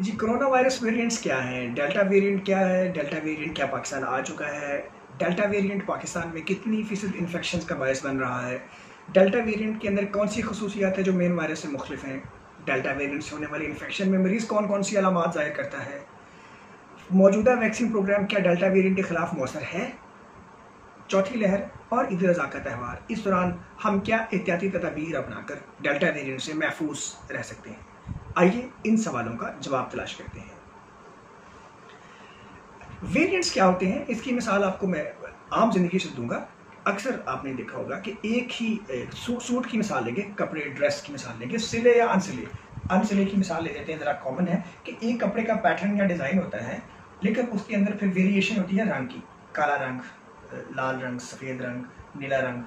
जी, corona virus variants क्या हैं? Delta variant क्या है? डेल्टा वेरिएंट क्या पाकिस्तान आ चुका है? डेल्टा वेरिएंट पाकिस्तान में कितनी फ़ीसद इन्फेक्शंस का बायस बन रहा है? डेल्टा वेरिएंट के अंदर कौन-सी ख़ुसूसियात है जो मेन वायरस से मुख्तलिफ हैं? डेल्टा वेरिएंट से होने वाली इन्फेक्शन में मरीज़ कौन-कौन सी अलामात ज़ाहिर करता है? मौजूदा वैक्सीन प्रोग्राम क्या डेल्टा वेरिएंट के खिलाफ मौसर है? चौथी लहर और ईद उल-अज़हा का त्यौहार, इस दौरान हम क्या एहतियाती तदाबीर अपनाकर डेल्टा वेरिएंट से महफूज रह सकते हैं? आइए इन सवालों का जवाब तलाश करते हैं। वेरिएंट्स क्या होते हैं, इसकी मिसाल आपको मैं आम जिंदगी से दूंगा। अक्सर आपने देखा होगा कि एक ही सूट की मिसाल लेंगे, कपड़े ड्रेस की मिसाल लेंगे, सिले या अनसिले। अनसिले की मिसाल ले लेते हैं, ज़रा कॉमन है कि एक कपड़े का पैटर्न या डिज़ाइन होता है, लेकिन उसके अंदर फिर वेरिएशन होती है रंग की। काला रंग, लाल रंग, सफ़ेद रंग, नीला रंग।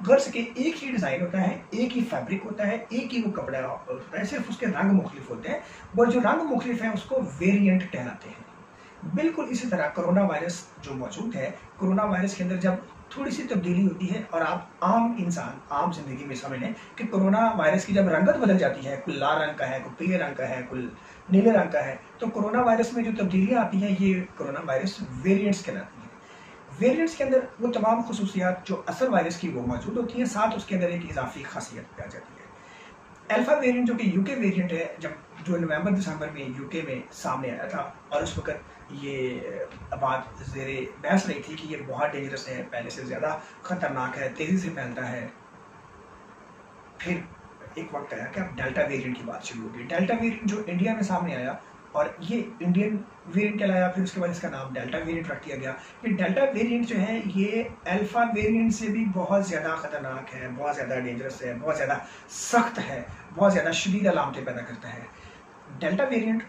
गर्ल्स के एक ही डिज़ाइन होता है, एक ही फैब्रिक होता है, एक ही वो कपड़ा होता है, सिर्फ उसके रंग मुख्तलिफ होते हैं। और जो रंग मुख्तलिफ है उसको वेरिएंट कहलाते हैं। बिल्कुल इसी तरह कोरोना वायरस जो मौजूद है, कोरोना वायरस के अंदर जब थोड़ी सी तब्दीली होती है और आप आम इंसान आम जिंदगी में समझ लें कि कोरोना वायरस की जब रंगत बदल जाती है, कोई लाल रंग का है, कोई पीले रंग का है, कोई नीले रंग का है, तो कोरोना वायरस में जो तब्दीलियाँ आती हैं ये कोरोना वायरस वेरिएंट्स कहलाती हैं। वेरिएंट्स के अंदर वो तमाम खसूसियात जो असल वायरस की वो मौजूद होती हैं, साथ उसके अंदर एक इजाफी खासियत भी आ जाती है। अल्फा वेरिएंट जो कि यूके वेरिएंट है, जो नवंबर दिसंबर में यूके में सामने आया था और उस वक्त ये बात ज़ेरे बहस रही थी कि ये बहुत डेंजरस है, पहले से ज़्यादा ख़तरनाक है, तेज़ी से फैलता है। फिर एक वक्त आया कि अब डेल्टा वेरिएंट की बात शुरू होगी। डेल्टा वेरिएंट जो इंडिया में सामने आया और ये इंडियन वेरिएंट कहलाया, फिर उसके बाद इसका नाम डेल्टा वेरिएंट रख दिया गया। ये डेल्टा वेरिएंट जो है ये अल्फा वेरिएंट से भी बहुत ज़्यादा ख़तरनाक है, बहुत ज़्यादा डेंजरस है, बहुत ज़्यादा सख्त है, बहुत ज़्यादा शदीद अलामतें पैदा करता है। डेल्टा वेरिएंट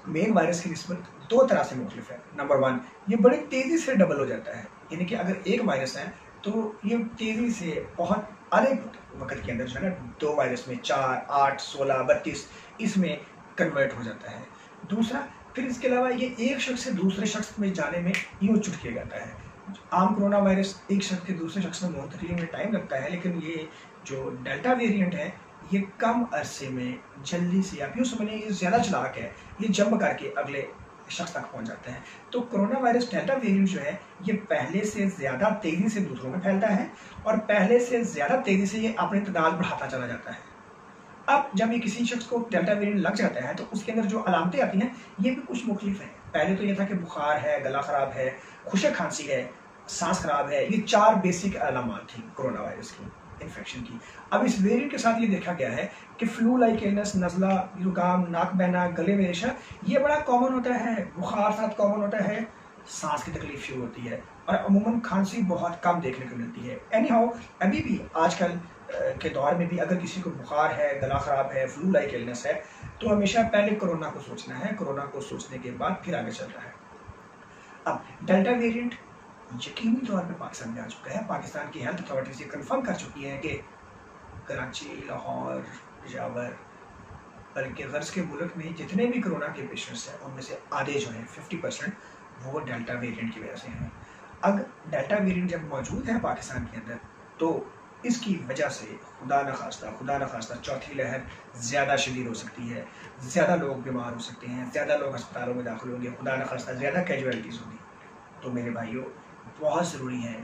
मेन वायरस की निस्बत दो तरह से मुख्तलिफ है। नंबर वन, ये बड़ी तेज़ी से डबल हो जाता है, यानी कि अगर एक वायरस है तो ये तेज़ी से बहुत अधिक वक्त के अंदर जो है ना, दो वायरस में 4, 8, 16, 32 इसमें कन्वर्ट हो जाता है। दूसरा, फिर इसके अलावा ये एक शख्स से दूसरे शख्स में जाने में यूँ चुटकिया जाता है। आम कोरोना वायरस एक शख्स के दूसरे शख्स में मुंतकिली में टाइम लगता है, लेकिन ये जो डेल्टा वेरिएंट है ये कम अरसे में जल्दी से, आप यूँ समझिए ये ज़्यादा चालाक है, ये जंप करके अगले शख्स तक पहुंच जाता है। तो कोरोना वायरस डेल्टा वेरिएंट जो है ये पहले से ज़्यादा तेज़ी से दूसरों में फैलता है और पहले से ज़्यादा तेज़ी से ये अपनी तादाद बढ़ाता चला जाता है। अब जब ये किसी शख्स को डेल्टा वेरिएंट लग जाता है तो उसके अंदर जो अलामतें आती हैं ये भी कुछ मुख्तलिफ हैं। पहले तो ये था कि बुखार है, गला ख़राब है, खुशक खांसी है, सांस खराब है, ये 4 बेसिक अलामत थी कोरोना वायरस की इन्फेक्शन की। अब इस वेरिएंट के साथ ये देखा गया है कि फ्लू लाइक इलनेस, नज़ला, जुकाम, नाक बहना, गले में रेशा ये बड़ा कॉमन होता है, बुखार साथ कॉमन होता है, सांस की तकलीफ शुरू होती है और अमूमन खांसी बहुत कम देखने को मिलती है। एनी हाउ, अभी भी आजकल के दौर में भी अगर किसी को बुखार है, गला ख़राब है, फ्लू लाइक इलनेस है, तो हमेशा पहले कोरोना को सोचना है, कोरोना को सोचने के बाद फिर आगे चलना है। अब डेल्टा वेरिएंट यकीनी तौर पे पाकिस्तान में आ चुका है। पाकिस्तान की हेल्थ अथॉरिटीज़ ये कंफर्म कर चुकी हैं कि कराची, लाहौर, पेशावर बल्कि गर्ज के मुल्क में जितने भी कोरोना के पेशेंट्स हैं उनमें से आधे जो हैं 50% वो डेल्टा वेरिएंट की वजह से हैं। अब डेल्टा वेरिएंट जब मौजूद है पाकिस्तान के अंदर तो इसकी वजह से खुदा न खास्ता चौथी लहर ज़्यादा शदीद हो सकती है, ज़्यादा लोग बीमार हो सकते हैं, ज़्यादा लोग अस्पतालों में दाखिल होंगे, खुदा न खास्ता ज़्यादा कैजुअलिटीज़ होंगी। तो मेरे भाइयों, बहुत ज़रूरी है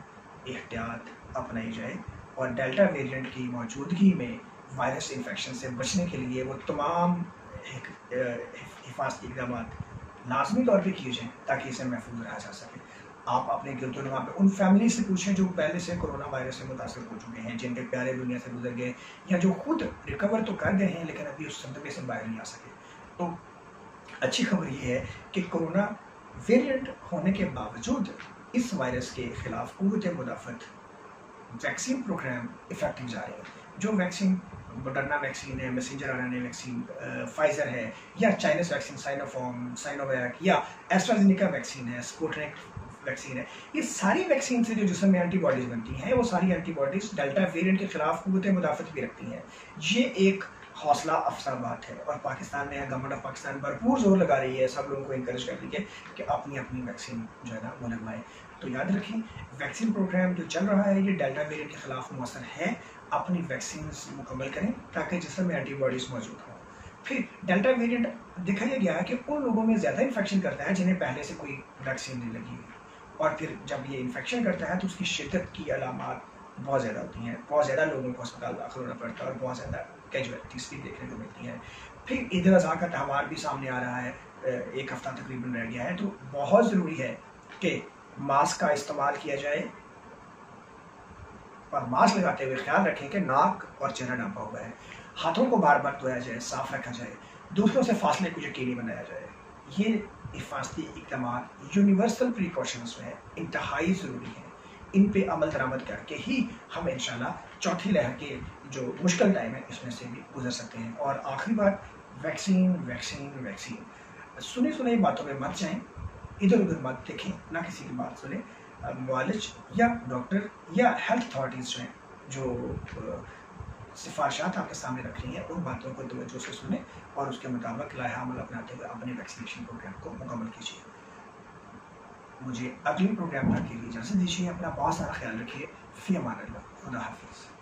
एहतियात अपनाई जाए और डेल्टा वेरिएंट की मौजूदगी में वायरस इन्फेक्शन से बचने के लिए वो तमाम हिफाजती इक़दाम लाजमी तौर पे किए जाएँ ताकि इसे महफूज रहा जा सके। आप अपने गिरदोनवा पे उन फैमिली से पूछें जो पहले से कोरोना वायरस से मुतासर हो चुके हैं, जिनके प्यारे दुनिया से गुजर गए या जो खुद रिकवर तो कर गए हैं लेकिन अभी उस सदमे से बाहर नहीं आ सके। तो अच्छी खबर ये है कि कोरोना वेरिएंट होने के बावजूद इस वायरस के खिलाफ क़ुव्वत मुदाफ़त वैक्सीन प्रोग्राम इफेक्टिव जा रहे हैं। जो वैक्सीन मॉडर्ना वैक्सीन है, मैसेंजर आरएनए वैक्सीन फाइजर है, या चाइनीज़ वैक्सीन साइनोफार्म, साइनोवैक, या एस्ट्राजेनेका वैक्सीन है, स्पुतनिक वैक्सीन है, ये सारी वैक्सीन से जो जिस्म में एंटीबॉडीज़ बनती हैं वो सारी एंटीबॉडीज़ डेल्टा वेरिएंट के खिलाफ क़ुव्वत मुदाफ़त भी रखती हैं। ये एक हौसला अफजा बात है और पाकिस्तान में गवर्नमेंट ऑफ पाकिस्तान भरपूर जोर लगा रही है, सब लोगों को इंकरेज कर रही है कि अपनी अपनी वैक्सीन जो है ना वो लगवाएं। तो याद रखें, वैक्सीन प्रोग्राम जो चल रहा है ये डेल्टा वेरिएंट के खिलाफ मौसर है। अपनी वैक्सीन मुकम्मल करें ताकि जिस्म में एंटीबॉडीज़ मौजूद हों। फिर डेल्टा वेरिएंट देखा यह गया है कि उन लोगों में ज़्यादा इन्फेक्शन करता है जिन्हें पहले से कोई वैक्सीन नहीं लगी हुई, और फिर जब ये इन्फेक्शन करता है तो उसकी शिद्दत की अलामात बहुत ज़्यादा होती हैं, बहुत ज़्यादा लोगों को अस्पताल दाखिल होना पड़ता है और बहुत ज़्यादा कैजुअलिटीज़ भी देखने को मिलती हैं। फिर ईद उल अज़हा का त्यौहार भी सामने आ रहा है, एक हफ़्ता तकरीबन रह गया है, तो बहुत ज़रूरी है कि मास्क का इस्तेमाल किया जाए और मास्क लगाते हुए ख्याल रखें कि नाक और चेहरा ढका हुआ है, हाथों को बार बार धोया जाए, साफ रखा जाए, दूसरों से फासले को यकीनी बनाया जाए। ये हिफाजती इक़दाम यूनिवर्सल प्रिकॉशंस में इंतहाई ज़रूरी हैं। इन पे अमल दरामद करके ही हम इंशाल्लाह चौथी लहर के जो मुश्किल टाइम है इसमें से भी गुजर सकते हैं। और आखिरी बात, वैक्सीन वैक्सीन वैक्सीन, सुनी सुनाई बातों में मत जाएं, इधर उधर मत देखें, ना किसी की बात सुने। मुआलिज या डॉक्टर या हेल्थ अथॉरिटीज़ जो सिफारिशात आपके सामने रख रही हैं, उन बातों को तवज्जो से सुने और उसके मुताबिक लाहे अमल अपनाते हुए अपने वैक्सीनेशन प्रोग्राम को मुकम्मल कीजिए। मुझे अगले प्रोग्राम तक के लिए इजाज़त दीजिए। अपना बहुत सारा ख्याल रखिए। फ़ी अमान अल्लाह। खुदा हाफिज़।